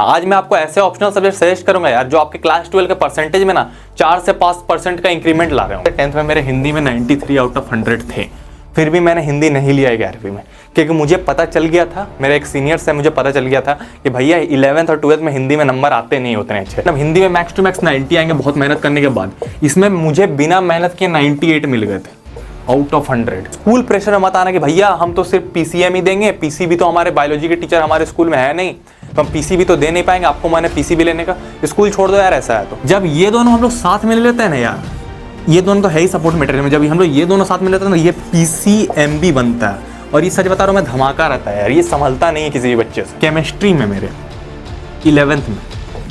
आज मैं आपको ऐसे ऑप्शनल सब्जेक्ट सजेस्ट करूंगा यार जो आपके क्लास 12 के परसेंटेज में ना 4 से 5% का इंक्रीमेंट ला रहे हो। 10th में मेरे हिंदी में 93 आउट ऑफ 100 थे, फिर भी मैंने हिंदी नहीं लिया 11वीं में, क्योंकि मुझे पता चल गया था, मेरे एक सीनियर से मुझे पता चल गया था कि भैया 11th और 12th में हिंदी में नंबर आते नहीं उतने अच्छे। मतलब हिंदी में मैक्स टू मैक्स 90 आएंगे बहुत मेहनत करने के बाद, इसमें मुझे बिना मेहनत के 98 मिल गए थे आउट ऑफ 100। स्कूल प्रेशर में मत आना कि भैया हम तो सिर्फ पीसीएम ही देंगे, पीसीबी तो हमारे बायोलॉजी के टीचर हमारे स्कूल में है नहीं, तो हम पीसीबी तो दे नहीं पाएंगे, आपको मैंने पीसीबी लेने का, स्कूल छोड़ दो यार। ऐसा है तो जब ये दोनों हम लोग साथ में ले लेते हैं ना यार, ये दोनों तो है ही सपोर्ट मटेरियल में, जब हम लोग ये दोनों साथ में लेते हैं ना ये पीसीएमबी बनता है। और ये सच बता रहा हूँ मैं, धमाका रहता है यार, ये संभलता नहीं है किसी भी बच्चे से। केमिस्ट्री में मेरे 11th में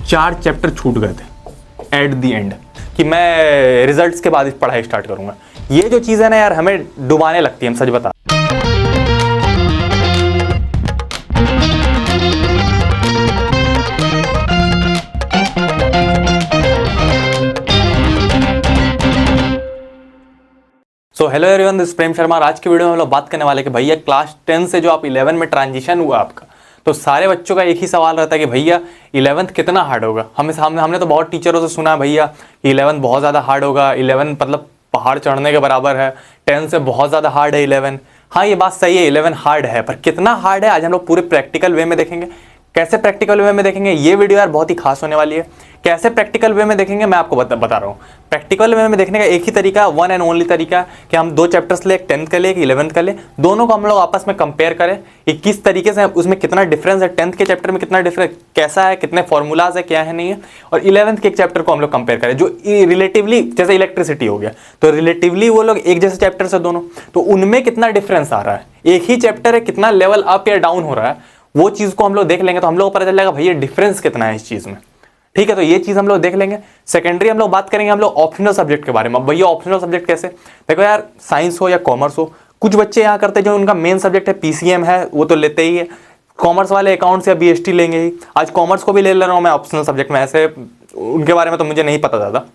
4 चैप्टर छूट गए थे एट दी एंड, कि मैं रिजल्ट्स के बाद पढ़ाई स्टार्ट करूंगा। ये जो चीज़ है ना यार हमें डुबाने लगती है, हम सच बता। सो हेलो एवरीवन, दिस प्रेम शर्मा। आज की वीडियो में हम लोग बात करने वाले कि भैया क्लास 10 से जो आप 11 में ट्रांजिशन हुआ आपका, तो सारे बच्चों का एक ही सवाल रहता है कि भैया 11th कितना हार्ड होगा। हमने तो बहुत टीचरों से सुना भैया कि 11th बहुत ज़्यादा हार्ड होगा, 11 मतलब पहाड़ चढ़ने के बराबर है, 10 से बहुत ज़्यादा हार्ड है 11। हाँ ये बात सही है, 11 हार्ड है, पर कितना हार्ड है आज हम लोग पूरे प्रैक्टिकल वे में देखेंगे। कैसे प्रैक्टिकल वे में देखेंगे, ये वीडियो यार बहुत ही खास होने वाली है। कैसे प्रैक्टिकल वे में देखेंगे मैं आपको बता रहा हूँ। प्रैक्टिकल वे में देखने का एक ही तरीका, वन एंड ओनली तरीका कि हम 2 चैप्टर्स ले, 10th का ले, 11th का ले, दोनों को हम लोग आपस में कंपेयर करें कि किस तरीके से उसमें कितना डिफरेंस है, 10th के चैप्टर में कितना डिफरेंस कैसा है, कितने फॉर्मूलाज है, क्या है नहीं है, और 11th के एक चैप्टर को हम लोग कंपेयर करें जो रिलेटिवली, जैसे इलेक्ट्रिसिटी हो गया तो रिलेटिवली वो लोग एक जैसे चैप्टर है दोनों, तो उनमें कितना डिफरेंस आ रहा है, एक ही चैप्टर है कितना लेवल अप या डाउन हो रहा है, वो चीज को हम लोग देख लेंगे तो हम लोग को पता चलेगा भैया डिफरेंस कितना है इस चीज में। ठीक है, तो ये चीज हम लोग देख लेंगे। सेकेंडरी हम लोग बात करेंगे हम लोग ऑप्शनल सब्जेक्ट के बारे में। भैया ऑप्शनल सब्जेक्ट कैसे, देखो यार साइंस हो या कॉमर्स हो, कुछ बच्चे यहाँ करते हैं जो उनका मेन सब्जेक्ट है पीसीएम है वो तो लेते ही है, कॉमर्स वाले अकाउंट्स या बीएसटी लेंगे ही। आज कॉमर्स को भी ले रहा हूँ मैं ऑप्शनल सब्जेक्ट में, ऐसे उनके बारे में तो मुझे नहीं पता ज़्यादा,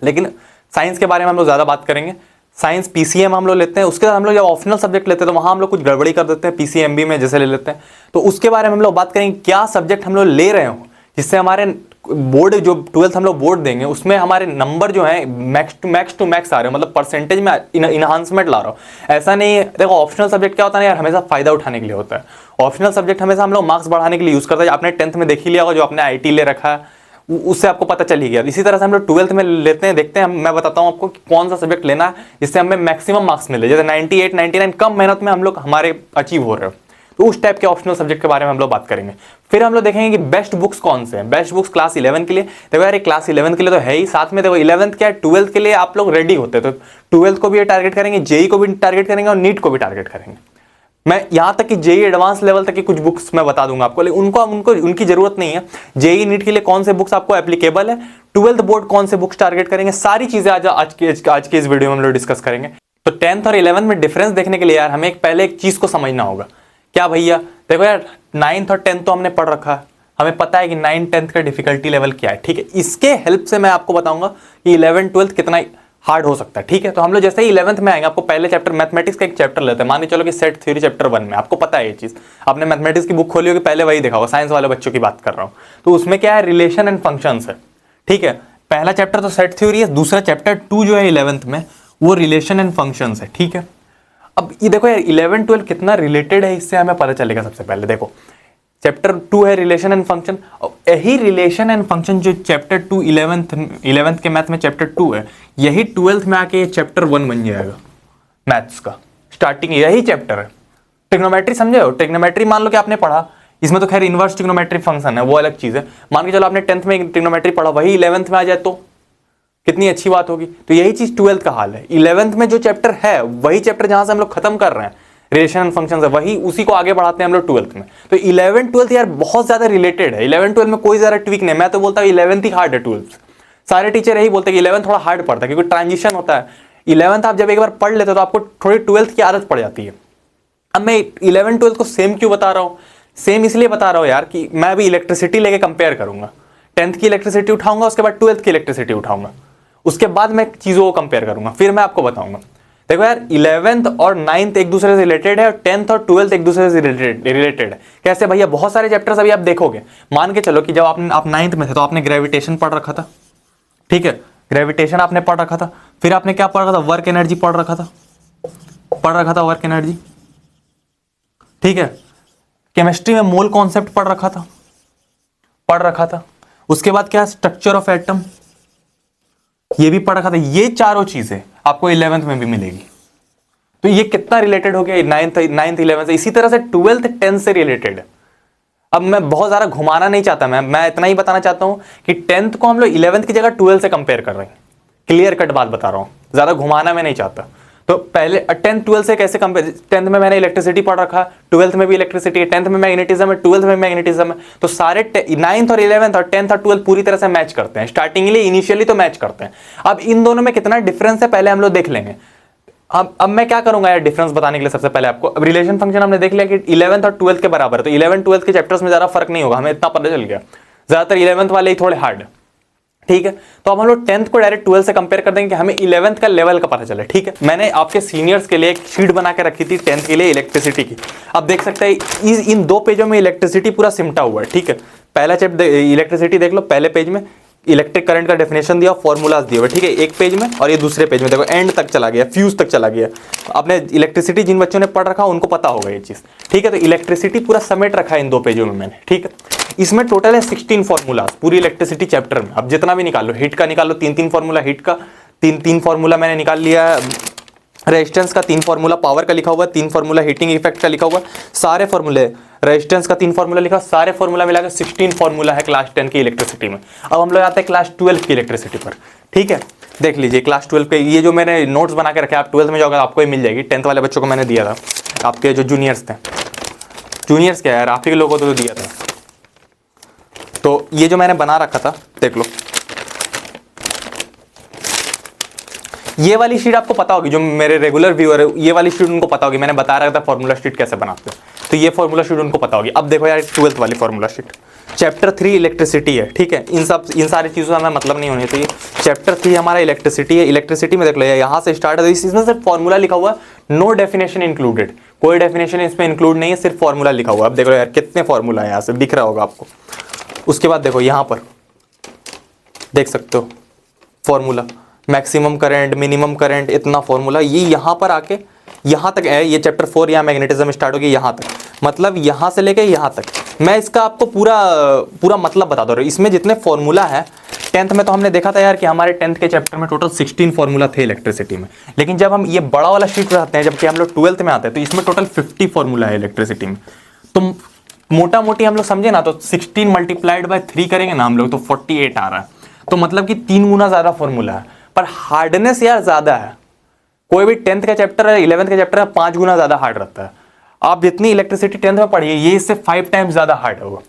लेकिन साइंस के बारे में हम लोग ज़्यादा बात करेंगे। साइंस पीसीएम हम लोग लेते हैं, उसके बाद हम लोग जब ऑप्शनल सब्जेक्ट लेते हैं तो वहाँ हम लोग कुछ गड़बड़ी कर देते हैं, पीसीएमबी में जैसे ले लेते हैं, तो उसके बारे में हम लोग बात करेंगे क्या सब्जेक्ट हम लोग ले रहे हो जिससे हमारे बोर्ड जो 12th हम लोग बोर्ड देंगे उसमें हमारे नंबर जो है मैक्स टू मैक्स आ रहे हो, मतलब परसेंटेज में इनहांसमेंट ला रहा हो। ऐसा नहीं है, देखो ऑप्शनल सब्जेक्ट क्या होता है यार, हमेशा फायदा उठाने के लिए होता है। ऑप्शनल सब्जेक्ट हमेशा हम लोग मार्क्स बढ़ाने के लिए यूज करते हैं। आपने 10th में देख ही लिया होगा, जो आपने आईटी ले रखा है उससे आपको पता चल ही गया। इसी तरह से हम लोग 12th में लेते हैं, देखते हैं मैं बताता हूँ आपको कि कौन सा सब्जेक्ट लेना है जिससे हमें मैक्सिमम मार्क्स मिले, जैसे 98 99 कम मेहनत में हम लोग हमारे अचीव हो रहे हो, तो उस टाइप के ऑप्शनल सब्जेक्ट के बारे में हम लोग बात करेंगे। फिर हम लोग देखेंगे कि बेस्ट बुक्स कौन से हैं। बेस्ट बुक्स क्लास 11 के लिए, देखो यार क्लास 11 के लिए तो है ही, साथ में देखो 11th क्या है 12th के लिए आप लोग रेडी होते हैं, तो 12th को भी टारगेट करेंगे, जेई को भी टारगेट करेंगे और नीट को भी टारगेट करेंगे। मैं यहाँ तक कि जेई एडवांस लेवल तक की कुछ बुक्स मैं बता दूंगा आपको, लेकिन उनको उनकी जरूरत नहीं है। जेई नीट के लिए कौन से बुक्स आपको एप्लीकेबल है, 12th बोर्ड कौन से बुक्स टारगेट करेंगे, सारी चीजें आज के इस वीडियो में हम लोग डिस्कस करेंगे। तो 10th और 11th में डिफरेंस देखने के लिए यार हमें पहले एक चीज को समझना होगा। क्या भैया, देखो यार 9th और 10th तो हमने पढ़ रखा है, हमें पता है कि 9th 10th का डिफिकल्टी लेवल क्या है। ठीक है, इसके हेल्प से मैं आपको बताऊंगा कि 11th 12th कितना हार्ड हो सकता है। ठीक है, तो हम लोग जैसे ही 11th में आएंगे, आपको पहले चैप्टर मैथमेटिक्स का एक चैप्टर लेते हैं, मान के चलो कि सेट थ्योरी चैप्टर 1 में, आपको पता है ये चीज, आपने मैथमेटिक्स की बुक खोली होगी, पहले वही देखा होगा, साइंस वाले बच्चों की बात कर रहा हूँ, तो उसमें क्या है रिलेशन एंड फंक्शंस है। ठीक है, पहला चैप्टर तो सेट थ्योरी है, दूसरा चैप्टर 2 जो है 11th में वो रिलेशन एंड फंक्शंस है। ठीक है, अब ये देखो यार 11 12 कितना रिलेटेड है, इससे हमें पता चलेगा। सबसे पहले देखो चैप्टर 2 है रिलेशन एंड फंक्शन, यही रिलेशन एंड फंक्शन जो चैप्टर 2 11th के मैथ में चैप्टर 2 है, यही 12th में आके चैप्टर 1 बन जाएगा मैथ्स का। स्टार्टिंग यही चैप्टर है। ट्रिग्नोमेट्री समझे हो, ट्रिग्नोमेट्री मान लो कि आपने पढ़ा, इसमें तो खैर इनवर्स ट्रिग्नोमेट्री फंक्शन है वो अलग चीज है, मान के चलो आपने 10th में ट्रिग्नोमेट्री पढ़ा, वही 11th में आ जाए तो कितनी अच्छी बात होगी। तो यही चीज 12th का हाल है। 11th में जो चैप्टर है वही चैप्टर जहां से हम लोग खत्म कर रहे हैं रिलेशन एंड फंक्शंस है, वही उसी को आगे बढ़ाते हैं हम लोग 12th में। तो 11 12 यार बहुत ज्यादा रिलेटेड है। 11 12 में कोई ज्यादा ट्विक नहीं, मैं तो बोलता हूँ 11th ही हार्ड है 12th। सारे टीचर यही बोलते हैं कि 11th थोड़ा हार्ड पड़ता है क्योंकि ट्रांजिशन होता है। 11th आप जब एक बार पढ़ लेते हो तो आपको थोड़ी 12th की आदत पड़ जाती है। अब मैं 11 12 को सेम क्यों बता रहा हूँ, सेम इसलिए बता रहा हूँ यार कि मैं अभी इलेक्ट्रिसिटी लेके कंपेयर करूंगा, 10th की इलेक्ट्रिसिटी उठाऊंगा, उसके बाद 12th की इलेक्ट्रिसिटी उठाऊंगा, उसके बाद मैं चीजों को कंपेयर करूंगा, फिर मैं आपको बताऊंगा। देखो यार 11th और 9th एक दूसरे से रिलेटेड है और 10th और 12th एक दूसरे से रिलेटेड है। कैसे भैया, बहुत सारे चैप्टर्स अभी आप देखोगे। मान के चलो कि जब आप 9th में थे तो आपने ग्रेविटेशन पढ़ रखा था, ठीक है, ग्रेविटेशन आपने पढ़ रखा था। फिर आपने क्या पढ़ रखा था, वर्क एनर्जी पढ़ रखा था वर्क एनर्जी, ठीक है। केमिस्ट्री में मोल कॉन्सेप्ट पढ़ रखा था। उसके बाद क्या, स्ट्रक्चर ऑफ एटम, ये भी पढ़ रखा था। ये चारों चीजें आपको 11th में भी मिलेगी। तो ये कितना रिलेटेड हो गया 9th 11th से। इसी तरह से 12th 10th से रिलेटेड है। अब मैं बहुत ज्यादा घुमाना नहीं चाहता, मैं इतना ही बताना चाहता हूं कि 10th को हम लोग 11th की जगह 12th से कंपेयर कर रहे हैं। क्लियर कट बात बता रहा हूं, ज्यादा घुमाना मैं नहीं चाहता। तो पहले 10th 12th से कैसे कंपेयर, 10th में मैंने इलेक्ट्रिसिटी पढ़ रखा, 12th में भी इलेक्ट्रिसिटी है, 10th में मैग्नेटिज्म है, 12th में मैग्नेटिज्म है। तो सारे 9th और 11th और 10th और 12th पूरी तरह से मैच करते हैं, स्टार्टिंगली इनिशियली तो मैच करते हैं। अब इन दोनों में कितना डिफरेंस है पहले हम लोग देख लेंगे। अब मैं क्या करूंगा यार डिफरेंस बताने के लिए, सबसे पहले आपको अब रिलेशन फंक्शन हमने देख लिया कि 11th और 12th के बराबर है, तो 11th 12th के चैप्टर्स में ज्यादा फर्क नहीं होगा, हमें इतना पता चल गया। ज्यादातर 11th वाले ही थोड़े हार्ड, ठीक है। तो अब हम लोग 10th को डायरेक्ट 12th से कंपेयर कर देंगे कि हमें 11th का लेवल का पता चले, ठीक है। मैंने आपके सीनियर्स के लिए एक शीट बना के रखी थी 10th के लिए इलेक्ट्रिसिटी की। अब देख सकते हैं इन 2 पेजों में इलेक्ट्रिसिटी पूरा सिमटा हुआ है, ठीक है। पहला चैप्टर इलेक्ट्रिसिटी देख लो, पहले पेज में इलेक्ट्रिक करंट का डेफिनेशन दिया, फॉर्मूलाज दिए हुए, ठीक है, एक पेज में। और ये दूसरे पेज में देखो एंड तक चला गया, फ्यूज तक चला गया। आपने इलेक्ट्रिसिटी जिन बच्चों ने पढ़ रखा उनको पता होगा ये चीज, ठीक है। तो इलेक्ट्रिसिटी पूरा समेट रखा है इन 2 पेजों में मैंने, ठीक है। इसमें टोटल है 16 फॉर्मूलाज पूरी इलेक्ट्रिसिटी चैप्टर में। अब जितना भी निकाल लो, हीट का निकाल लो 3 फॉर्मूला, हीट का 3 फॉर्मूला मैंने निकाल लिया, रेजिस्टेंस का 3 फॉर्मूला, पावर का लिखा हुआ 3 फॉर्मूला, हीटिंग इफेक्ट का लिखा हुआ, सारे फॉर्मूले, रेजिस्टेंस का 3 फॉर्मूला लिखा, सारे फॉर्मूला मिलाकर 16 फॉर्मूला है क्लास 10 की इलेक्ट्रिसिटी में। अब हम लोग आते हैं क्लास 12 की इलेक्ट्रिसिटी पर, ठीक है। देख लीजिए क्लास 12 के ये जो मैंने नोट्स बना के रखे, आप 12th में जाओगे आपको ही मिल जाएगी। 10th वाले बच्चों को मैंने दिया था, आपके जो जूनियर्स थे, जूनियर्स क्या यार, आप ही लोगों को तो दिया था। तो ये जो मैंने बना रखा था देख लो, ये वाली शीट आपको पता होगी, जो मेरे रेगुलर व्यूअर है ये वाली शीट उनको पता होगी, मैंने बता रखा था फॉर्मूला शीट कैसे बनाते हैं, तो ये फॉर्मूला शीट उनको पता होगी। अब देखो यार 12th वाली फॉर्मूला शीट, चैप्टर 3 इलेक्ट्रिसिटी है, ठीक है। इन सारी चीजों से हमें मतलब नहीं होनी चाहिए। चैप्टर 3 हमारा इलेक्ट्रिसिटी है। इलेक्ट्रिसिटी में देख लो यहाँ से स्टार्ट है, इसमें सिर्फ फॉर्मूला लिखा हुआ, नो डेफिनेशन इंक्लूडेड, कोई डेफिनेशन इसमें इंक्लूड नहीं है, सिर्फ फॉर्मूला लिखा हुआ। अब देखो यार कितने फॉर्मूला है, यहाँ से दिख रहा होगा आपको। उसके बाद देखो यहाँ पर देख सकते हो formula, maximum current, minimum current, इतना फॉर्मूला, ये यहाँ पर आके यहाँ तक है। ये चैप्टर 4 यहाँ मैग्नेटिज्म स्टार्ट हो गया यहाँ तक, मतलब यहाँ से लेके यहाँ तक। मैं इसका आपको पूरा मतलब बता दो रहा हूँ। इसमें जितने फॉर्मूला है 10th में तो हमने देखा था यार कि हमारे 10th के चैप्टर में टोटल 16 फॉर्मूला थे इलेक्ट्रिसिटी में। लेकिन जब हम ये बड़ा वाला शीट पे आते हैं, जबकि हम लोग 12th में आते हैं, तो इसमें टोटल 50 फॉर्मूला है इलेक्ट्रिसिटी में। तो मोटा मोटी हम लोग समझे ना, तो 16 मल्टीप्लाइड बाय 3 करेंगे ना हम लोग, तो 48 आ रहा है। तो मतलब कि 3 गुना ज्यादा फॉर्मूला है, पर हार्डनेस यार ज्यादा है। कोई भी 10th का चैप्टर है 11th का चैप्टर है 5 गुना ज्यादा हार्ड रहता है। आप जितनी इलेक्ट्रिसिटी 10th में पढ़िए, ये इससे 5 टाइम्स ज्यादा हार्ड होगा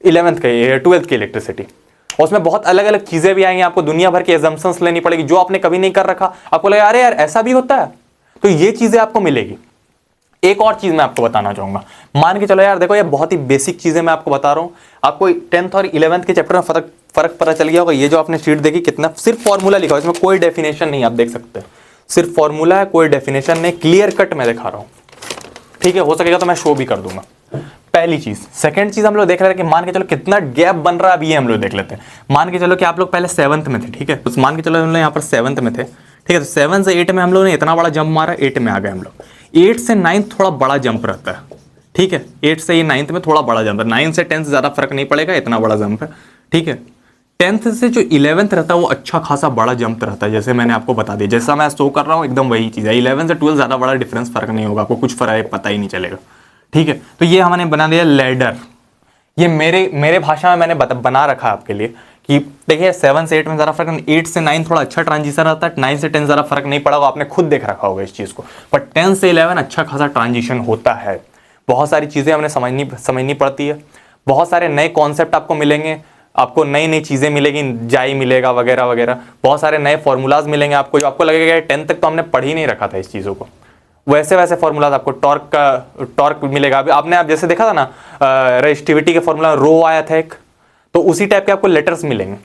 12th की इलेक्ट्रिसिटी। और उसमें बहुत अलग अलग चीजें भी आएंगी, आपको दुनिया भर की एजम्पशंस लेनी पड़ेगी जो आपने कभी नहीं कर रखा। आपको लगा अरे यार ऐसा भी होता है, तो ये चीजें आपको मिलेगी। एक और चीज मैं आपको बताना चाहूंगा, मान के चलो यार देखो, ये बहुत ही बेसिक चीजें मैं आपको बता रहा हूं। आपको 10th और 11th के चैप्टर में फर्क पता चल गया होगा। ये जो आपने शीट देखी, कितना सिर्फ फॉर्मूला लिखा है, इसमें कोई डेफिनेशन नहीं, आप देख सकते हैं, सिर्फ फॉर्मूला है, कोई डेफिनेशन नहीं, क्लियर कट मैं दिखा रहा हूं, ठीक है। हो सकेगा तो मैं शो भी कर दूंगा। पहली चीज। सेकंड चीज हम लोग देख रहे हैं कि मान के चलो कितना गैप बन रहा है, अभी हम लोग देख लेते हैं। मान के चलो कि आप लोग पहले 7th में थे, ठीक है, तो मान के चलो हम लोग यहाँ पर 7th में थे, ठीक है। तो 7 से 8 में हम लोग ने इतना बड़ा जंप मारा, 8 में आ गए हम लोग। 8 से 9 थोड़ा बड़ा जंप रहता है, ठीक है। 8 से ये 9 में थोड़ा बड़ा जंप है, 9 से 10 से ज्यादा फर्क नहीं पड़ेगा, इतना बड़ा जंप है, ठीक है। 10th से जो 11th रहता है वो अच्छा खासा बड़ा जंप रहता है, जैसे मैंने आपको बता दिया, जैसा मैं शो कर रहा हूँ एकदम वही चीज़ है। 11 से 12 ज़्यादा बड़ा डिफरेंस फर्क नहीं होगा, आपको कुछ फर्क पता ही नहीं चलेगा, ठीक है। तो ये हमने बना दिया लैडर। ये मेरे भाषा में मैंने बना रखा है आपके लिए कि देखिए 7 से 8 में ज़रा फर्क, 8 से 9 थोड़ा अच्छा ट्रांजिशन रहता है, 9 से 10 ज़रा फर्क नहीं पड़ा होगा, आपने खुद देख रखा होगा इस चीज़ को। पर 10 से 11 अच्छा खासा ट्रांजिशन होता है। बहुत सारी चीज़ें हमने समझनी पड़ती है, बहुत सारे नए कॉन्सेप्ट आपको मिलेंगे, आपको नई नई चीज़ें मिलेगी, जाई मिलेगा वगैरह वगैरह, बहुत सारे नए फॉर्मूलाज मिलेंगे आपको, जो आपको लगेगा 10th तक तो हमने पढ़ ही नहीं रखा था इस चीज़ों को। वैसे वैसे फॉर्मूलाज आपको टॉर्क मिलेगा। अभी आपने आप जैसे देखा था ना रेजिस्टिविटी के फॉर्मूला रो आया था एक, तो उसी टाइप के आपको लेटर्स मिलेंगे।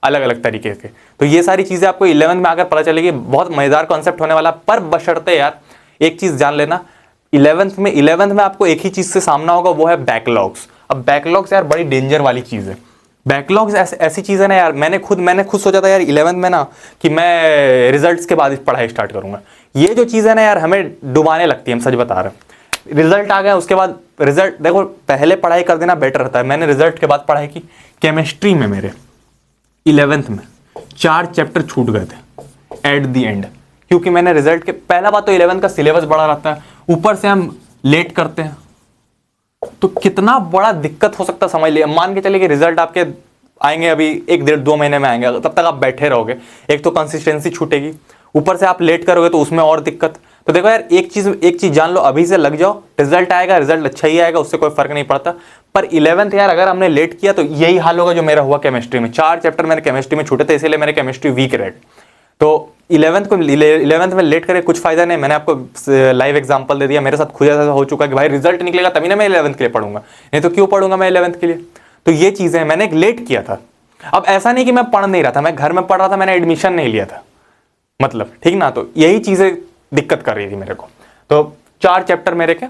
अलग अलग तरीके के। तो ये सारी चीज़ें आपको 11th में आकर पता चलेगी, बहुत मज़ेदार कॉन्सेप्ट होने वाला। पर बशर्ते यार एक चीज़ जान लेना, 11th में आपको एक ही चीज़ से सामना होगा, वो है बैकलॉग्स। अब बैकलॉग्स यार बड़ी डेंजर वाली चीज़ है। बैकलॉग्स ऐसी चीज़ है ना यार, मैंने खुद सोचा था यार 11th में ना कि मैं रिजल्ट्स के बाद पढ़ाई स्टार्ट करूंगा। ये जो चीज़ है ना यार हमें डुबाने लगती है, हम सच बता रहे हैं। रिजल्ट आ गया, उसके बाद रिजल्ट देखो, पहले पढ़ाई कर देना बेटर रहता है। मैंने रिजल्ट के बाद पढ़ाई की, केमिस्ट्री में मेरे 11th में 4 चैप्टर छूट गए थे एट दी एंड, क्योंकि मैंने रिजल्ट के, पहला बात तो 11th का सिलेबस बड़ा रहता है, ऊपर से हम लेट करते हैं, तो कितना बड़ा दिक्कत हो सकता है समझ लिया। मान के चलिए कि रिजल्ट आपके आएंगे अभी 1-1.5-2 महीने में आएंगे, तब तक आप बैठे रहोगे, एक तो कंसिस्टेंसी छूटेगी, ऊपर से आप लेट करोगे तो उसमें और दिक्कत। तो देखो यार एक चीज जान लो, अभी से लग जाओ, रिजल्ट आएगा, रिजल्ट अच्छा ही आएगा, उससे कोई फर्क नहीं पड़ता। पर 11th यार अगर हमने लेट किया तो यही हाल होगा जो मेरा हुआ केमिस्ट्री में। 4 चैप्टर मेरे केमिस्ट्री में छूटे थे, इसीलिए मेरे केमिस्ट्री वीक रहे। तो 11th में लेट करे कुछ फायदा नहीं। मैंने आपको लाइव एग्जांपल दे दिया, मेरे साथ खुद ऐसा हो चुका है कि भाई रिजल्ट निकलेगा तभी ना मैं 11th के लिए पढ़ूंगा, नहीं तो क्यों पढ़ूंगा मैं 11th के लिए। तो ये चीजें मैंने लेट किया था। अब ऐसा नहीं कि मैं पढ़ नहीं रहा था, मैं घर में पढ़ रहा था, मैंने एडमिशन नहीं लिया था, मतलब ठीक ना। तो यही चीजें दिक्कत कर रही थी मेरे को। तो 4 चैप्टर मेरे के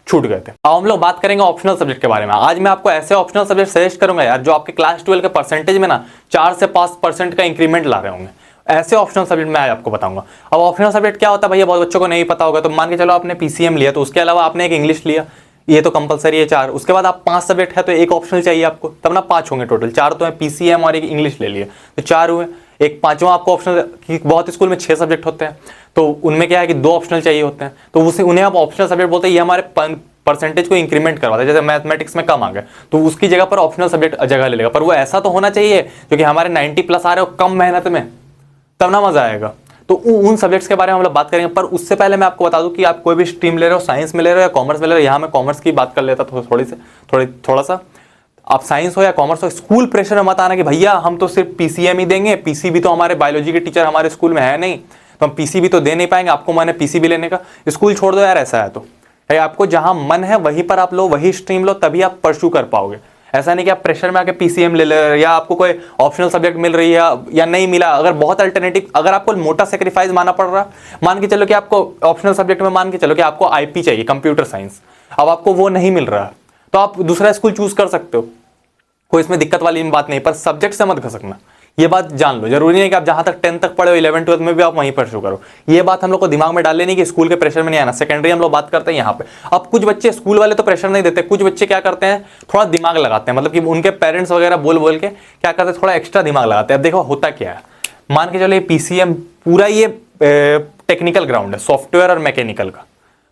छूट गए थे। अब हम लोग बात करेंगे ऑप्शनल सब्जेक्ट के बारे में। आज मैं आपको ऐसे ऑप्शनल सब्जेक्ट सजेस्ट करूंगा यार जो आपके क्लास 12 के परसेंटेज में ना 4 से 5% का इंक्रीमेंट ला रहे होंगे। ऐसे ऑप्शनल सब्जेक्ट मैं आज आपको बताऊंगा। अब ऑप्शनल सब्जेक्ट क्या होता है भैया, बहुत बच्चों को नहीं पता होगा। तो मान के चलो आपने पीसीएम लिया, तो उसके अलावा आपने एक इंग्लिश लिया, ये तो कंपलसरी है 4। उसके बाद आप 5 सब्जेक्ट है तो एक ऑप्शनल चाहिए आपको, तब ना 5 होंगे टोटल। 4 तो है, पीसीएम और एक इंग्लिश ले लिए तो 4 हुए। एक 5वां आपको ऑप्शनल, बहुत स्कूल में 6 सब्जेक्ट होते हैं, तो उनमें क्या है कि 2 ऑप्शनल चाहिए होते हैं, तो उन्हें आप ऑप्शनल सब्जेक्ट बोलते हैं। ये हमारे परसेंटेज को इंक्रीमेंट करवाता है। जैसे मैथमेटिक्स में कम आ गए तो उसकी जगह पर ऑप्शनल सब्जेक्ट जगह ले लेगा, पर वो ऐसा तो होना चाहिए जो कि हमारे 90+ आ रहे हो कम मेहनत में, तब ना मजा आएगा। तो उन सब्जेक्ट्स के बारे में हम लोग बात करेंगे। पर उससे पहले मैं आपको बता दूं कि आप कोई भी स्ट्रीम ले रहे हो, साइंस में ले रहे हो या कॉमर्स में ले रहे हो। यहाँ मैं कॉमर्स की बात कर लेता थोड़ा सा। आप साइंस हो या कॉमर्स हो, स्कूल प्रेशर में मत आना कि भैया हम तो सिर्फ पीसीएम ही देंगे, पीसीबी तो हमारे बायोलॉजी के टीचर हमारे स्कूल में है नहीं, तो हम पीसीबी तो दे नहीं पाएंगे, आपको मैंने पीसीबी लेने का। स्कूल छोड़ दो यार, ऐसा है तो आपको जहां मन है वहीं पर आप लो, वही स्ट्रीम लो, तभी आप परस्यू कर पाओगे। ऐसा नहीं कि आप प्रेशर में आके पीसीएम ले ले, या आपको कोई ऑप्शनल सब्जेक्ट मिल रही है या नहीं मिला। अगर बहुत अल्टरनेटिव, अगर आपको मोटा सेक्रीफाइस मानना पड़ रहा, मान के चलो कि आपको ऑप्शनल सब्जेक्ट में मान के चलो कि आपको आईपी चाहिए, कंप्यूटर साइंस, अब आपको वो नहीं मिल रहा, तो आप दूसरा स्कूल चूज कर सकते हो, कोई इसमें दिक्कत वाली बात नहीं। पर सब्जेक्ट से मत घसकना, ये बात जान लो। जरूरी नहीं कि आप जहां तक 10th तक पढ़े हो, 11th 12th में भी आप वहीं पर शुरू करो। ये बात हम लोग को दिमाग में डाल लेनी कि स्कूल के प्रेशर में नहीं आना। सेकेंडरी हम लोग बात करते हैं यहाँ पे। अब कुछ बच्चे, स्कूल वाले तो प्रेशर नहीं देते, कुछ बच्चे क्या करते हैं, थोड़ा दिमाग लगाते हैं, मतलब कि उनके पेरेंट्स वगैरह बोल बोल के क्या करते हैं, थोड़ा एक्स्ट्रा दिमाग लगाते हैं। अब देखो होता क्या है, मान के चलो ये पीसीएम पूरा ये टेक्निकल ग्राउंड है, सॉफ्टवेयर और मैकेनिकल का,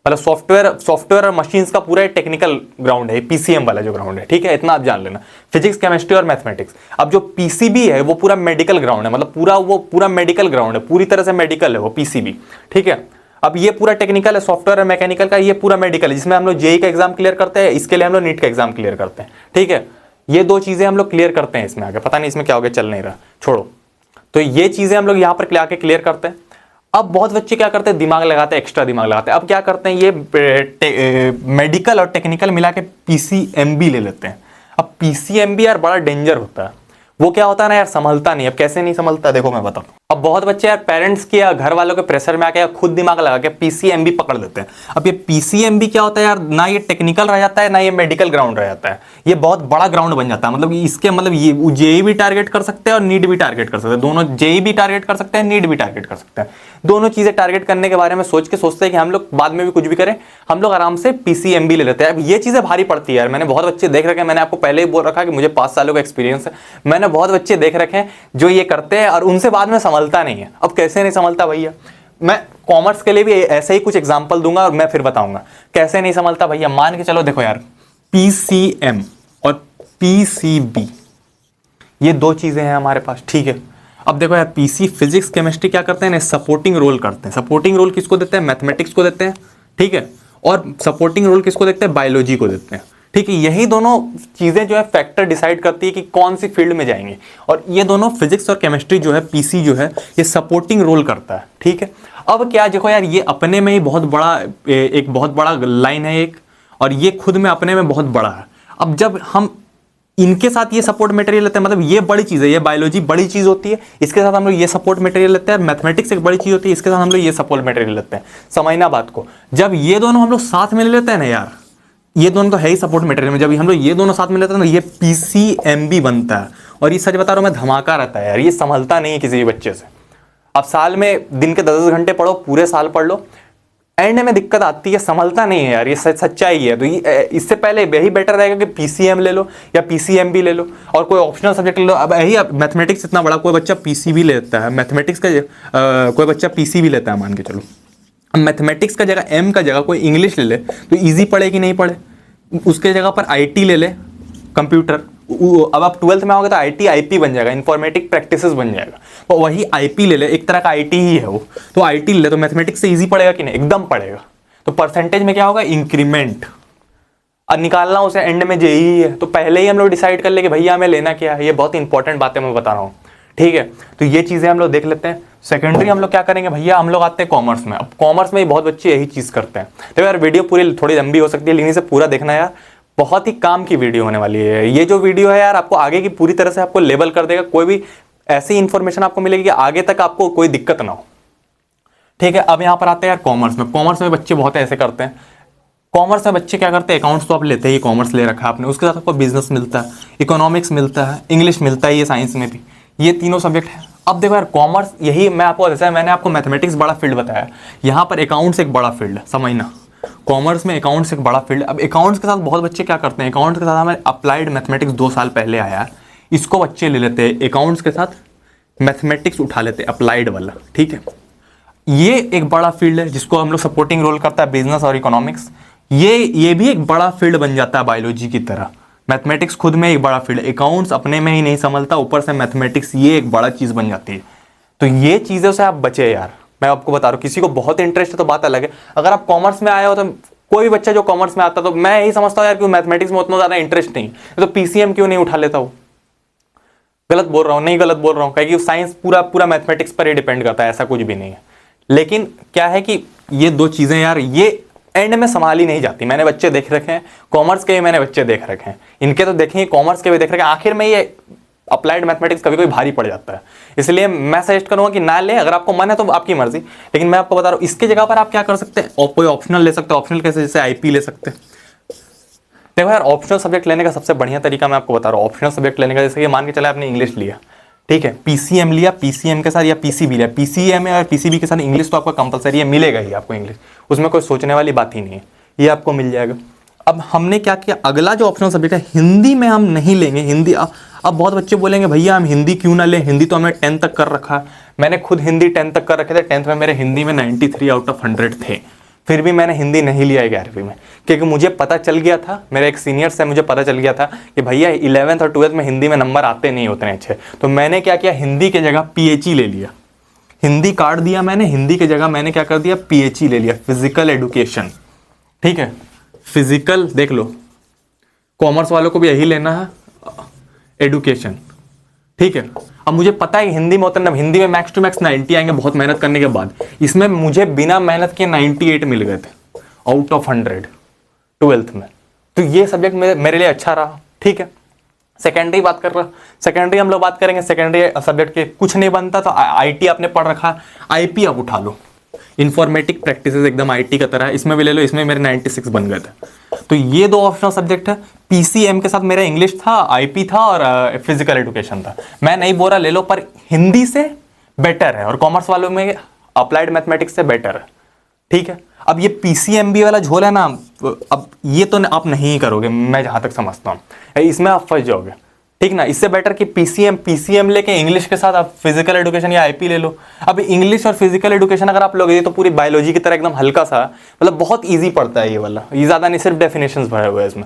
मतलब सॉफ्टवेयर और मशीन्स का पूरा टेक्निकल ग्राउंड है पीसीएम वाला जो ग्राउंड है, ठीक है, इतना आप जान लेना। फिजिक्स, केमिस्ट्री और मैथमेटिक्स। अब जो पीसीबी है वो पूरा मेडिकल ग्राउंड है, मतलब पूरा मेडिकल ग्राउंड है, पूरी तरह से मेडिकल है वो पीसीबी, ठीक है। अब ये पूरा टेक्निकल है, सॉफ्टवेयर और मैकेनिकल का, ये पूरा मेडिकल है, जिसमें हम लोग जेईई का एग्जाम क्लियर करते हैं, इसके लिए हम लोग नीट का एग्जाम क्लियर करते हैं, ठीक है। ये 2 चीजें हम लोग क्लियर करते हैं इसमें। आगे पता नहीं इसमें क्या हो गया, चल नहीं रहा, छोड़ो। तो ये चीजें हम लोग यहाँ पर आके क्लियर करते हैं। अब बहुत बच्चे क्या करते हैं, दिमाग लगाते हैं, एक्स्ट्रा दिमाग लगाते हैं। अब क्या करते हैं, ये मेडिकल और टेक्निकल मिला के पीसीएमबी ले लेते हैं। अब पीसीएमबी यार बड़ा डेंजर होता है। वो क्या होता है ना यार, संभलता नहीं। अब कैसे नहीं संभलता, देखो मैं बताऊं। अब बहुत बच्चे यार पेरेंट्स के या घर वालों के प्रेशर में आके या खुद दिमाग लगा के पीसीएमबी पकड़ लेते हैं। अब ये पीसीएमबी क्या होता है यार, ना ये टेक्निकल रह जाता है ना ये मेडिकल ग्राउंड रह जाता है, ये बहुत बड़ा ग्राउंड बन जाता है। मतलब इसके मतलब ये जेईई भी टारगेट कर सकते हैं और नीट भी टारगेट कर सकते हैं, दोनों। जेईई भी टारगेट कर सकते हैं, नीट भी टारगेट कर सकते हैं। दोनों चीजें टारगेट करने के बारे में सोचते हैं कि हम लोग बाद में भी कुछ भी करें, हम लोग आराम से पीसीएमबी ले लेते हैं। अब ये चीजें भारी पड़ती है यार। मैंने बहुत बच्चे देख रखे हैं, मैंने आपको पहले ही बोल रखा कि मुझे 5 सालों का एक्सपीरियंस है। मैंने बहुत बच्चे देख रखे हैं जो ये करते हैं और उनसे बाद में संभलता नहीं है। अब कैसे नहीं संभलता भैया, मैं कॉमर्स के लिए भी ऐसे ही कुछ एग्जांपल दूंगा और मैं फिर बताऊंगा कैसे नहीं संभलता भैया। मान के चलो, देखो यार, पीसीएम और पीसीबी ये 2 चीजें हैं हमारे पास, ठीक है। अब देखो यार, पीसी फिजिक्स केमिस्ट्री क्या करते हैं, सपोर्टिंग रोल करते हैं। सपोर्टिंग रोल किसको देते हैं, मैथमेटिक्स को देते हैं, ठीक है। और सपोर्टिंग रोल किसको देते हैं, बायोलॉजी को देते हैं, ठीक है। यही दोनों चीजें जो है फैक्टर डिसाइड करती है कि कौन सी फील्ड में जाएंगे। और ये दोनों फिजिक्स और केमिस्ट्री जो है, पीसी जो है, ये सपोर्टिंग रोल करता है, ठीक है। अब क्या, देखो यार, ये अपने में ही बहुत बड़ा, एक बहुत बड़ा लाइन है एक, और ये खुद में अपने में बहुत बड़ा है। अब जब हम इनके साथ ये सपोर्ट मटेरियल लेते हैं, मतलब ये बड़ी चीज़ है, ये बायोलॉजी बड़ी चीज़ होती है, इसके साथ हम लोग ये सपोर्ट मटेरियल लेते हैं। मैथमेटिक्स एक बड़ी चीज़ होती है, इसके साथ हम लोग ये सपोर्ट मटेरियल लेते हैं। समझना बात को, जब ये दोनों हम लोग साथ में ले लेते हैं ना यार, ये दोनों तो है ही सपोर्ट मटेरियल में, जब हम लोग ये दोनों साथ में लेते हैं ना, ये पीसीएमबी बनता है। और ये सच बता रहा हूँ मैं, धमाका रहता है यार, ये संभलता नहीं है किसी भी बच्चे से। अब साल में दिन के 10 घंटे पढ़ो, पूरे साल पढ़ लो, एंड में दिक्कत आती है, संभलता नहीं है यार, ये सच्चाई है। तो इससे पहले यही बेटर रहेगा कि पीसीएम ले लो या पीसीएमबी ले लो और कोई ऑप्शनल सब्जेक्ट ले लो। अब यही मैथमेटिक्स इतना बड़ा, कोई बच्चा पीसीबी लेता है मैथमेटिक्स का, कोई बच्चा पीसीबी लेता है मान के चलो, मैथमेटिक्स का जगह एम का जगह कोई इंग्लिश ले ले तो ईजी पढ़े कि नहीं पढ़े। उसके जगह पर आईटी ले ले, कंप्यूटर। अब आप 12th में आओगे तो आईटी आईपी बन जाएगा, इन्फॉर्मेटिक प्रैक्टिसेस बन जाएगा। तो वही आईपी ले ले, एक तरह का आईटी ही है वो, तो आईटी ले ले तो मैथमेटिक्स से इजी पड़ेगा कि नहीं, एकदम पड़ेगा। तो परसेंटेज में क्या होगा, इंक्रीमेंट। अब निकालना उसे एंड में जेई है, तो पहले ही हम लोग डिसाइड कर ले कि भैया हमें लेना क्या है। ये बहुत इंपॉर्टेंट बातें मैं बता रहा हूँ, ठीक है। तो ये चीजें हम लोग देख लेते हैं। सेकेंडरी हम लोग क्या करेंगे भैया, हम लोग आते हैं कॉमर्स में। अब कॉमर्स में बहुत बच्चे यही चीज करते हैं। तो यार वीडियो पूरी थोड़ी लंबी हो सकती है, लेकिन इसे पूरा देखना यार, बहुत ही काम की वीडियो होने वाली है। ये जो वीडियो है यार, आपको आगे की पूरी तरह से आपको लेबल कर देगा। कोई भी ऐसी इंफॉर्मेशन आपको मिलेगी कि आगे तक आपको कोई दिक्कत ना हो, ठीक है। अब यहाँ पर आते हैं यार कॉमर्स में। कॉमर्स में बच्चे बहुत ऐसे करते हैं। कॉमर्स में बच्चे क्या करते हैं, अकाउंट्स तो आप लेते ही, कॉमर्स ले रखा है आपने, उसके साथ आपको बिजनेस मिलता है, इकोनॉमिक्स मिलता है, इंग्लिश मिलता है, ये साइंस में भी, ये तीनों सब्जेक्ट है। अब देखो यार कॉमर्स, यही मैं आपको, जैसे मैंने आपको मैथमेटिक्स बड़ा फील्ड बताया, यहाँ पर अकाउंट्स एक बड़ा फील्ड है, समझना। कॉमर्स में अकाउंट्स एक बड़ा फील्ड है। अब अकाउंट्स के साथ बहुत बच्चे क्या करते हैं, अकाउंट्स के साथ हमें अप्लाइड मैथमेटिक्स 2 साल पहले आया, इसको बच्चे ले लेते हैं, अकाउंट्स के साथ मैथमेटिक्स उठा लेते हैं, अप्लाइड वाला, ठीक है। ये एक बड़ा फील्ड है जिसको हम लोग सपोर्टिंग रोल करता है बिजनेस और इकोनॉमिक्स। ये भी एक बड़ा फील्ड बन जाता है बायोलॉजी की तरह। मैथमेटिक्स खुद में एक बड़ा फील्ड है, अकाउंट्स अपने में ही नहीं संभलता, ऊपर से मैथमेटिक्स ये एक बड़ा चीज बन जाती है। तो ये चीजों से आप बचे यार, मैं आपको बता रहा हूँ। किसी को बहुत इंटरेस्ट है तो बात अलग है। अगर आप कॉमर्स में आए हो तो कोई भी बच्चा जो कॉमर्स में आता है, तो मैं यही समझता हूँ यार कि मैथमेटिक्स में उतना ज्यादा इंटरेस्ट नहीं, तो पीसीएम क्यों नहीं उठा लेता हूँ। गलत बोल रहा हूँ, नहीं गलत बोल रहा हूँ, क्योंकि साइंस पूरा मैथमेटिक्स पर ही डिपेंड करता है, ऐसा कुछ भी नहीं है। लेकिन क्या है कि ये दो चीजें यार, ये एंड में संभाली नहीं जाती। मैंने बच्चे देख रखे हैं, कॉमर्स के भी मैंने बच्चे देख रखे हैं, इनके तो देखें, कॉमर्स के भी देख रखे हैं, आखिर में ये अप्लाइड मैथमेटिक्स कभी कोई भारी पड़ जाता है। इसलिए मैं सजेस्ट करूंगा कि ना ले, अगर आपको मन है तो आपकी मर्जी। लेकिन मैं आपको बता रहा हूं, इसके जगह पर आप क्या कर सकते हैं, और कोई ऑप्शनल ले सकते हैं। ऑप्शनल कैसे, जैसे आईपी ले सकते हैं। देखो यार, ऑप्शनल सब्जेक्ट लेने का सबसे बढ़िया तरीका मैं आपको बता रहा हूँ। ऑप्शनल सब्जेक्ट लेने का, जैसे कि मान के चले आपने इंग्लिश लिया, ठीक है, पीसीएम लिया, पीसीएम के साथ या पीसीबी लिया, पीसीएम और पीसीबी के साथ इंग्लिश तो आपका कंपलसरी है, मिलेगा ही आपको इंग्लिश, उसमें कोई सोचने वाली बात ही नहीं है, ये आपको मिल जाएगा। अब हमने क्या किया, अगला जो ऑप्शनल सब्जेक्ट है, हिंदी में हम नहीं लेंगे। हिंदी, अब बहुत बच्चे बोलेंगे भैया हम हिंदी क्यों ना लें, हिंदी तो हमने 10th तक कर रखा है। मैंने खुद हिंदी 10th तक कर रखे थे। 10th में मेरे हिंदी में 93 आउट ऑफ 100 थे, फिर भी मैंने हिंदी नहीं लिया 11वीं में, क्योंकि मुझे पता चल गया था, मेरे एक सीनियर से मुझे पता चल गया था कि भैया 11th और 12th में हिंदी में नंबर आते नहीं उतने अच्छे। तो मैंने क्या किया, हिंदी के जगह पीएचई ले लिया, हिंदी काट दिया मैंने, हिंदी के जगह मैंने क्या कर दिया, पीएचई ले लिया, फिजिकल एडुकेशन, ठीक है। फिजिकल देख लो, कॉमर्स वालों को भी यही लेना है, एडुकेशन, ठीक है। अब मुझे पता है कि हिंदी में उतना, हिंदी में मैक्स टू मैक्स 90 आएंगे बहुत मेहनत करने के बाद। इसमें मुझे बिना मेहनत के 98 मिल गए थे आउट ऑफ 100 12th में। तो ये सब्जेक्ट मेरे लिए अच्छा रहा, ठीक है। सेकेंडरी बात कर रहा, सेकेंडरी हम लोग बात करेंगे। सेकेंडरी सब्जेक्ट के कुछ नहीं बनता तो आईटी आपने पढ़ रखा, आईपी आप उठा लो, इन्फॉर्मेटिक प्रैक्टिसेस एकदम आईटी का तरह, इसमें भी ले लो, इसमें मेरे 96 बन गए थे। तो ये दो ऑप्शनल सब्जेक्ट है। पीसीएम के साथ मेरा इंग्लिश था, आईपी था और फिजिकल एजुकेशन था। मैं नहीं बोल रहा ले लो, पर हिंदी से बेटर है और कॉमर्स वालों में अप्लाइड मैथमेटिक्स से बेटर है, ठीक है। अब ये पीसीएमबी वाला झोल है ना, अब ये तो आप नहीं करोगे, मैं जहां तक समझता हूं, इसमें आप फंस जाओगे, ठीक ना। इससे बेटर कि पीसीएम लेके इंग्लिश के साथ आप फिजिकल एजुकेशन या आईपी ले लो। अब इंग्लिश और फिजिकल एजुकेशन अगर आप लोगे, ये तो पूरी बायोलॉजी की तरह एकदम हल्का सा, मतलब बहुत इजी पड़ता है ये वाला, ये ज्यादा नहीं, सिर्फ डेफिनेशंस भरे हुए हैं इसमें,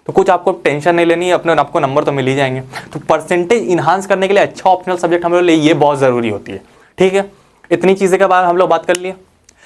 तो कुछ आपको टेंशन नहीं लेनी है, अपने आपको नंबर तो मिल ही जाएंगे। तो परसेंटेज इन्हांस करने के लिए अच्छा ऑप्शनल सब्जेक्ट हम लोग लिए, ये बहुत जरूरी होती है, ठीक है। इतनी चीजें के बाद हम लोग बात कर लिए।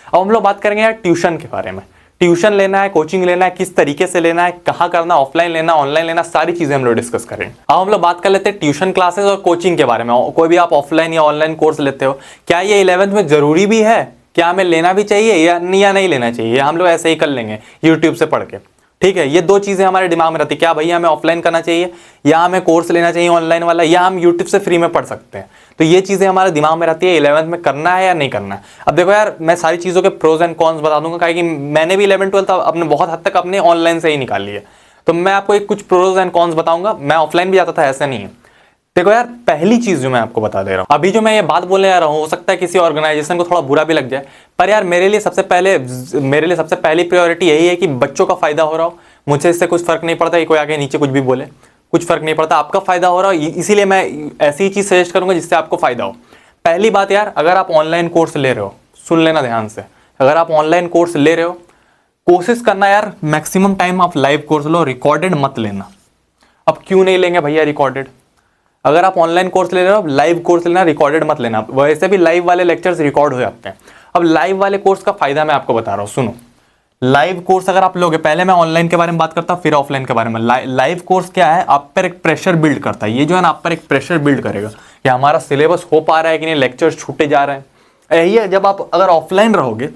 अब हम लोग बात करेंगे यार ट्यूशन के बारे में। ट्यूशन लेना है, कोचिंग लेना है, किस तरीके से लेना है, कहाँ करना, ऑफलाइन लेना, ऑनलाइन लेना, सारी चीजें हम लोग डिस्कस करेंगे। अब हम लोग बात कर लेते हैं ट्यूशन क्लासेस और कोचिंग के बारे में। कोई भी आप ऑफलाइन या ऑनलाइन कोर्स लेते हो, क्या ये 11th में जरूरी भी है, क्या हमें लेना भी चाहिए या नहीं लेना चाहिए, हम लोग ऐसे ही कर लेंगे यूट्यूब से पढ़ के। ठीक है, ये 2 चीजें हमारे दिमाग में रहती है, क्या भैया हमें ऑफलाइन करना चाहिए या हमें कोर्स लेना चाहिए ऑनलाइन वाला, या हम यूट्यूब से फ्री में पढ़ सकते हैं। तो ये चीजें हमारे दिमाग में रहती है 11th में करना है या नहीं करना है। अब देखो यार, मैं सारी चीजों के प्रोज एंड कॉन्स बता दूंगा, क्योंकि मैंने भी 11th 12th अपने बहुत हद तक अपने ऑनलाइन से ही निकाली है। तो मैं आपको एक कुछ प्रोज एंड कॉन्स बताऊंगा। मैं ऑफलाइन भी जाता था, ऐसा नहीं है। देखो यार, पहली चीज जो मैं आपको बता दे रहा हूं, अभी जो मैं ये बात बोलने आ रहा हूं, हो सकता है किसी ऑर्गेनाइजेशन को थोड़ा बुरा भी लग जाए, पर यार मेरे लिए सबसे पहली प्रायोरिटी यही है कि बच्चों का फायदा हो रहा हो। मुझे इससे कुछ फर्क नहीं पड़ता कि कोई आगे नीचे कुछ भी बोले, कुछ फर्क नहीं पड़ता, आपका फायदा हो रहा हो, इसीलिए मैं ऐसी ही चीज सजेस्ट करूंगा जिससे आपको फायदा हो। पहली बात यार, अगर आप ऑनलाइन कोर्स ले रहे हो, सुन लेना ध्यान से, अगर आप ऑनलाइन कोर्स ले रहे हो, कोशिश करना यार मैक्सिमम टाइम आप लाइव कोर्स लो, रिकॉर्डेड मत लेना। अब क्यों नहीं लेंगे भैया रिकॉर्डेड? अगर आप ऑनलाइन कोर्स ले रहे हो, लाइव कोर्स लेना, रिकॉर्डेड मत लेना। वैसे भी लाइव वाले लेक्चर्स रिकॉर्ड हो जाते हैं। अब लाइव वाले कोर्स का फायदा मैं आपको बता रहा हूं, सुनो। लाइव कोर्स अगर आप लोगे, पहले मैं ऑनलाइन के बारे में बात करता हूं, फिर ऑफलाइन के बारे में। लाइव कोर्स क्या है, आप पर एक प्रेशर बिल्ड करता है। ये जो है ना, आप पर एक प्रेशर बिल्ड करेगा कि हमारा सिलेबस हो पा रहा है कि नहीं, लेक्चर्स छूटे जा रहे हैं। यही है जब आप अगर ऑफलाइन रहोगे,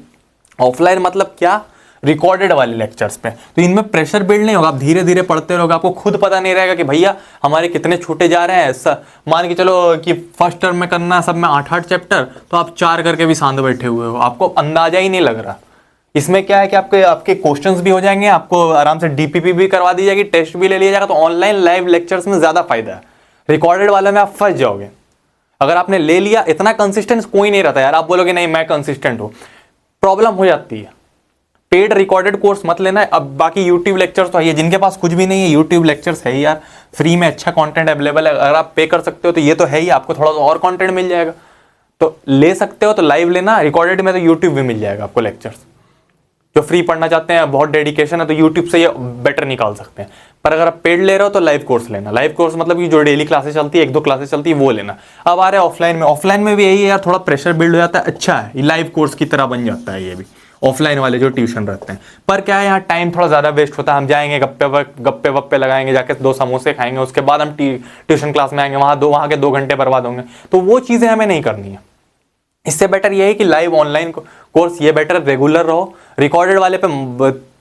ऑफलाइन मतलब क्या, रिकॉर्डेड वाले लेक्चर्स पे, तो इनमें प्रेशर बिल्ड नहीं होगा। आप धीरे धीरे पढ़ते रहोगे, आपको खुद पता नहीं रहेगा कि भैया हमारे कितने छूटे जा रहे हैं। मान के चलो कि फर्स्ट टर्म में करना है सब में 8-8 चैप्टर, तो आप 4 करके भी सांध बैठे हुए हो, आपको अंदाजा ही नहीं लग रहा। इसमें क्या है कि आपके क्वेश्चंस भी हो जाएंगे, आपको आराम से डीपीपी भी करवा दी जाएगी, टेस्ट भी ले लिया जाएगा। तो ऑनलाइन लाइव लेक्चर्स में ज्यादा फायदा है, रिकॉर्डेड वाले में आप फंस जाओगे। अगर आपने ले लिया, इतना कंसिस्टेंस कोई नहीं रहता यार। आप बोलोगे नहीं मैं कंसिस्टेंट हूं, प्रॉब्लम हो जाती है। पेड रिकॉर्डेड कोर्स मत लेना है। अब बाकी यूट्यूब लेक्चर्स तो है, जिनके पास कुछ भी नहीं है, यूट्यूब लेक्चर्स है ही यार, फ्री में अच्छा कंटेंट अवेलेबल है। अगर आप पे कर सकते हो तो ये तो है ही, आपको थोड़ा सा और कंटेंट मिल जाएगा, तो ले सकते हो। तो लाइव लेना, रिकॉर्डेड में तो यूट्यूब भी मिल जाएगा आपको लेक्चर्स। जो फ्री पढ़ना चाहते हैं, बहुत डेडिकेशन है, तो यूट्यूब से ये बेटर निकाल सकते हैं। पर अगर आप पेड ले रहे हो तो लाइव कोर्स लेना। लाइव कोर्स मतलब कि जो डेली क्लासेस चलती है, 1-2 क्लासेस चलती है, वो लेना। अब आ रहे हैं ऑफलाइन में। ऑफलाइन में भी यही है यार, थोड़ा प्रेशर बिल्ड हो जाता है। अच्छा है, लाइव कोर्स की तरह बन जाता है ये भी, ऑफलाइन वाले जो ट्यूशन रहते हैं। पर क्या है, यहाँ टाइम थोड़ा ज्यादा वेस्ट होता है। हम जाएंगे, गप्पे वप्पे लगाएंगे, जाके 2 समोसे खाएंगे, उसके बाद हम ट्यूशन क्लास में आएंगे, वहां के 2 घंटे बर्बाद होंगे। तो वो चीजें हमें नहीं करनी है। इससे बेटर ये है कि लाइव ऑनलाइन कोर्स ये बेटर, रेगुलर रहो। रिकॉर्डेड वाले पे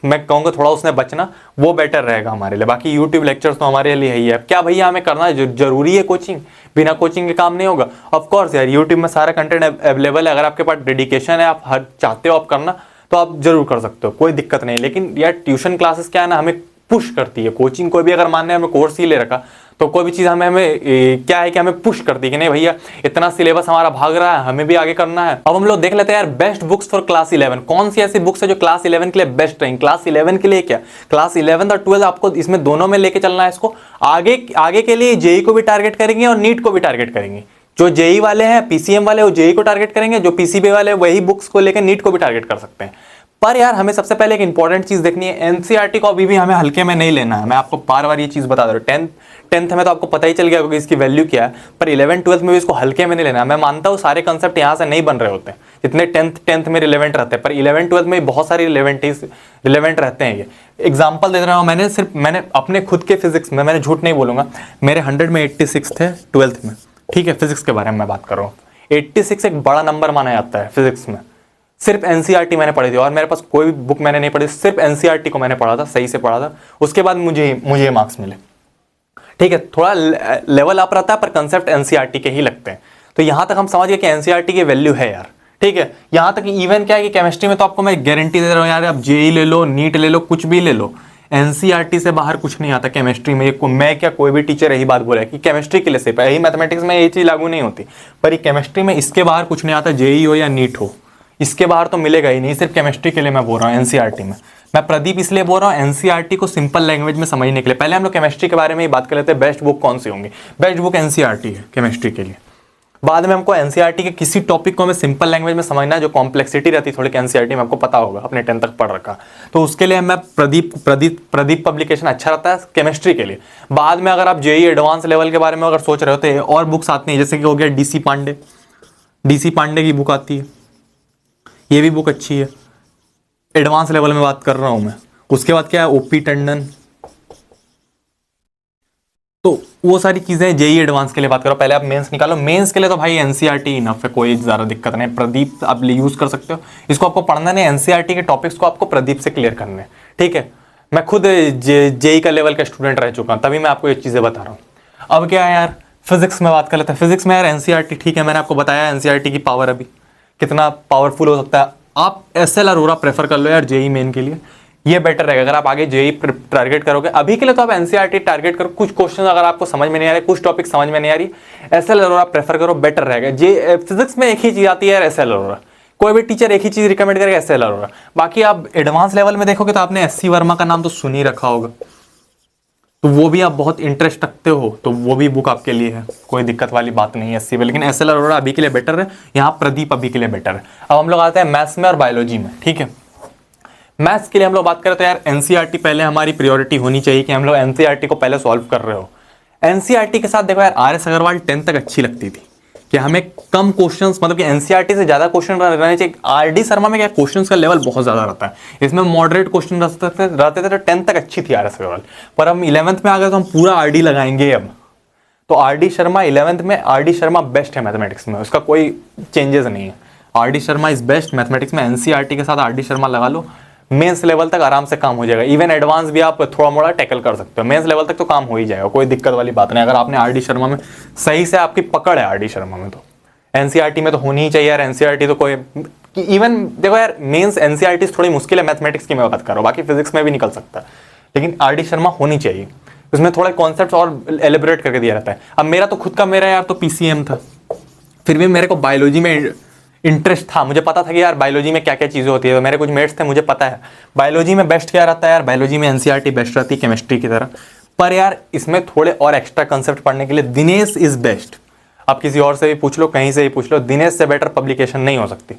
मैं कहूँगा थोड़ा उसने बचना, वो बेटर रहेगा हमारे लिए। बाकी यूट्यूब लेक्चर्स तो हमारे लिए ही है। क्या भैया हमें करना है, जरूरी है कोचिंग? बिना कोचिंग के काम नहीं होगा। ऑफ कोर्स यार, यूट्यूब में सारा कंटेंट अवेलेबल है। अगर आपके पास डेडिकेशन है, आप हर चाहते हो आप करना, तो आप जरूर कर सकते हो, कोई दिक्कत नहीं। लेकिन यार ट्यूशन क्लासेस क्या है ना, हमें पुश करती है। कोचिंग कोई भी अगर मानने हमें कोर्स ही ले रखा, तो कोई भी चीज़ हमें क्या है कि हमें पुश करती है कि नहीं भैया इतना सिलेबस हमारा भाग रहा है, हमें भी आगे करना है। अब हम लोग देख लेते हैं यार, बेस्ट बुक्स फॉर क्लास 11। कौन सी ऐसी बुक्स है जो क्लास 11 के लिए बेस्ट रहेंगी? क्लास 11 के लिए क्या, क्लास 11 और 12 आपको इसमें दोनों में लेके चलना है इसको। आगे के लिए जेई को भी टारगेट करेंगे और नीट को भी टारगेट करेंगे। जो जेई वाले हैं, पीसीएम वाले, वो जेई को टारगेट करेंगे। जो पीसीबी वाले, वही बुक्स को लेकर नीट को भी टारगेट कर सकते हैं। पर यार हमें सबसे पहले एक इंपॉर्टेंट चीज देखनी है, एनसीईआरटी को अभी भी हमें हल्के में नहीं लेना है। मैं आपको बार बार ये चीज बता दे रहा हूँ। 10th में तो आपको पता ही चल गया होगा इसकी वैल्यू क्या है, पर 11th 12th में भी इसको हल्के में नहीं लेना है। मैं मानता हूँ सारे कंसेप्ट यहाँ से नहीं बन रहे होते जितने 10th में रिलेवेंट रहते हैं, पर 11th 12th में बहुत सारी रिलेवेंट रहते हैं। ये एग्जाम्पल दे रहा हूँ, मैंने अपने खुद के फिजिक्स में, मैंने झूठ नहीं बोलूंगा, मेरे 100 में 86 थे 12th में। ठीक है, फिजिक्स के बारे में मैं बात कर रहा हूँ। 86 एक बड़ा नंबर माना जाता है फिजिक्स में। सिर्फ एनसीईआरटी मैंने पढ़ी थी और मेरे पास कोई भी बुक मैंने नहीं पढ़ी, सिर्फ एनसीईआरटी को मैंने पढ़ा था, सही से पढ़ा था। उसके बाद मुझे मार्क्स मिले। ठीक है, थोड़ा लेवल अप रहता है, पर कंसेप्ट एनसीईआरटी के ही लगते हैं। तो यहां तक हम समझ गए कि एनसीईआरटी की वैल्यू है यार। ठीक है, यहां तक इवन क्या है कि केमिस्ट्री में तो आपको मैं गारंटी दे रहा हूं यार, आप जेई ले लो, नीट ले लो, कुछ भी ले लो, एनसीईआरटी से बाहर कुछ नहीं आता केमिस्ट्री में। मैं क्या, कोई भी टीचर यही बात बोला कि केमिस्ट्री के लिए सिर्फ यही, मैथमेटिक्स में ये चीज लागू नहीं होती, पर केमिस्ट्री में इसके बाहर कुछ नहीं आता, जेई हो या नीट हो, इसके बाहर तो मिलेगा ही नहीं। सिर्फ केमिस्ट्री के लिए मैं बोल रहा हूँ एनसीईआरटी में। मैं प्रदीप इसलिए बोल रहा हूँ एनसीईआरटी को सिंपल लैंग्वेज में समझने के लिए। पहले हम लोग केमिस्ट्री के बारे में ही बात कर लेते हैं, बेस्ट बुक कौन सी होंगी। बेस्ट बुक एनसीईआरटी है केमिस्ट्री के लिए। बाद में हमको एनसीईआरटी के किसी टॉपिक को हमें सिंपल लैंग्वेज में समझना है, जो कॉम्प्लेक्सिटी रहती है थोड़ी एनसीईआरटी में, आपको पता होगा, अपने 10th तक पढ़ रखा, तो उसके लिए मैं प्रदीप पब्लिकेशन अच्छा रहता है केमिस्ट्री के लिए। बाद में अगर आप जेई एडवांस लेवल के बारे में अगर सोच रहे हो तो और बुक्स आती हैं, जैसे कि हो गया डीसी पांडे की बुक आती है, ये भी बुक अच्छी है। एडवांस लेवल में बात कर रहा हूं मैं। उसके बाद क्या है, ओपी टंडन, तो वो सारी चीजें जेई एडवांस के लिए बात करो। पहले आप मेंस निकालो, मेंस के लिए तो भाई एनसीईआरटी इनफ है, कोई ज्यादा दिक्कत नहीं। प्रदीप आप यूज कर सकते हो, इसको आपको पढ़ना नहीं, एनसीईआरटी के टॉपिक्स को आपको प्रदीप से क्लियर करने। ठीक है, मैं खुद जेई का लेवल का स्टूडेंट रह चुका हूँ, तभी मैं आपको ये चीज़ें बता रहा हूँ। अब क्या है यार, फिजिक्स में बात कर लेते हैं। फिजिक्स में यार एनसीईआरटी, ठीक है मैंने आपको बताया एनसीईआरटी की पावर अभी कितना पावरफुल हो सकता है। आप एसएल अरोरा प्रेफर कर लो यार जेई मेन के लिए, ये बेटर रहेगा। अगर आप आगे जेई टारगेट करोगे, अभी के लिए तो आप एनसीईआरटी टारगेट करो। कुछ क्वेश्चन अगर आपको समझ में नहीं आ रहे, कुछ टॉपिक समझ में नहीं आ रही, एसएल अरोरा प्रेफर करो, बेटर रहेगा। जे फिजिक्स में एक ही चीज आती है यार, एसएल अरोरा। कोई भी टीचर एक ही चीज रिकमेंड करेगा, एसएल अरोरा। बाकी आप एडवांस लेवल में देखोगे तो आपने एससी वर्मा का नाम तो सुन ही रखा होगा, तो वो भी आप बहुत इंटरेस्ट रखते हो तो वो भी बुक आपके लिए है, कोई दिक्कत वाली बात नहीं है एससी में। लेकिन एसएल अरोरा अभी के लिए बेटर है, यहाँ प्रदीप अभी के लिए बेटर है। अब हम लोग आते हैं मैथ्स में और बायोलॉजी में, ठीक है। मैथ्स के लिए हम लोग बात करें तो यार एनसीईआरटी पहले हमारी प्रायोरिटी होनी चाहिए कि हम लोग एनसीईआरटी को पहले सॉल्व कर रहे हो। एनसीईआरटी के साथ देखो यार, आरएस अग्रवाल 10 तक अच्छी लगती थी कि हमें कम क्वेश्चंस, मतलब कि एनसीईआरटी से ज्यादा क्वेश्चन रहने चाहिए। आरडी शर्मा में क्या क्वेश्चंस का लेवल बहुत ज्यादा रहता है, इसमें मॉडरेट क्वेश्चन रहते थे, तो 10 तक अच्छी थी आरएस अग्रवाल। पर हम 11th में आ गए तो हम पूरा आरडी लगाएंगे अब, तो आरडी शर्मा 11th में, आरडी शर्मा बेस्ट है मैथमेटिक्स में, उसका कोई चेंजेस नहीं है। RD Sharma is best mathematics में, एनसीईआरटी के साथ आरडी शर्मा लगा लो, मेंस लेवल तक आराम से काम हो जाएगा। इवन एडवांस भी आप थोड़ा मोड़ा टैकल कर सकते हो, मेंस लेवल तक तो काम हो ही जाएगा, कोई दिक्कत वाली बात नहीं। अगर आपने आरडी शर्मा में सही से, आपकी पकड़ है आरडी शर्मा में, तो एनसीईआरटी में तो होनी ही चाहिए यार। एनसीईआरटी तो कोई इवन देखो यार, मेंस एनसीईआरटी थोड़ी मुश्किल है मैथमेटिक्स की मैं बात कर रहा हूँ, बाकी फिजिक्स में भी निकल सकता है, लेकिन आरडी शर्मा होनी चाहिए। उसमें थोड़े कॉन्सेप्ट और एलिब्रेट करके दिया रहता है। अब मेरा तो खुद का, मेरा यार तो पीसीएम था, फिर भी मेरे को बायोलॉजी में इंटरेस्ट था, मुझे पता था कि यार बायोलॉजी में क्या क्या चीज़ें होती है, तो मेरे कुछ मेट्स थे, मुझे पता है बायोलॉजी में बेस्ट क्या रहता है यार। बायोलॉजी में एनसीईआरटी बेस्ट रहती है केमिस्ट्री की तरह, पर यार इसमें थोड़े और एक्स्ट्रा कंसेप्ट पढ़ने के लिए दिनेश इज बेस्ट। आप किसी और से भी पूछ लो, कहीं से भी पूछ लो, दिनेश से बेटर पब्लिकेशन नहीं हो सकती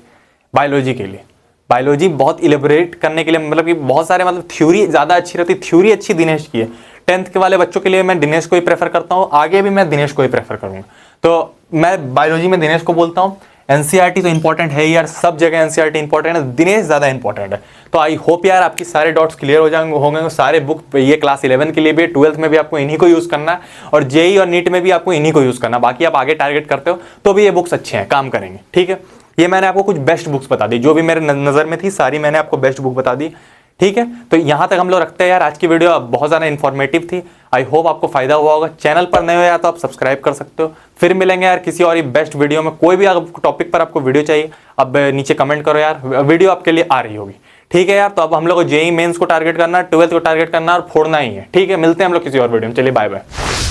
बायोलॉजी के लिए। बायोलॉजी बहुत इलेबोरेट करने के लिए, मतलब कि बहुत सारे, मतलब थ्योरी ज़्यादा अच्छी रहती, थ्योरी अच्छी दिनेश की है। 10th के वाले बच्चों के लिए मैं दिनेश को ही प्रेफर करता हूँ, आगे भी मैं दिनेश को ही प्रेफर करूँगा, तो मैं बायोलॉजी में दिनेश को बोलता हूँ। एनसीईआरटी तो इंपॉर्टेंट है यार, सब जगह एनसीईआरटी इंपॉर्टेंट है, दिनेश ज़्यादा इंपॉर्टेंट है। तो आई होप यार आपकी सारे डॉट्स क्लियर हो जाएंगे, होंगे सारे बुक, ये क्लास 11 के लिए भी, 12th में भी आपको इन्हीं को यूज़ करना है, और जेई और नीट में भी आपको इन्हीं को यूज़ करना है। बाकी आप आगे टारगेट करते हो तो भी ये बुक्स अच्छे हैं, काम करेंगे, ठीक है। ये मैंने आपको कुछ बेस्ट बुक्स बता दी, जो भी मेरे नज़र में थी सारी मैंने आपको बेस्ट बुक बता दी, ठीक है। तो यहाँ तक हम लोग रखते हैं यार। आज की वीडियो बहुत ज़्यादा इन्फॉर्मेटिव थी, आई होप आपको फायदा हुआ होगा। चैनल पर नए हो यार तो आप सब्सक्राइब कर सकते हो। फिर मिलेंगे यार किसी और बेस्ट वीडियो में। कोई भी टॉपिक पर आपको वीडियो चाहिए, अब नीचे कमेंट करो यार, वीडियो आपके लिए आ रही होगी, ठीक है यार। तो अब हम लोग जेई मेंस को टारगेट करना है, 12th को टारगेट करना है और फोड़ना ही है, ठीक है। मिलते हैं हम लोग किसी और वीडियो में, चलिए बाय बाय।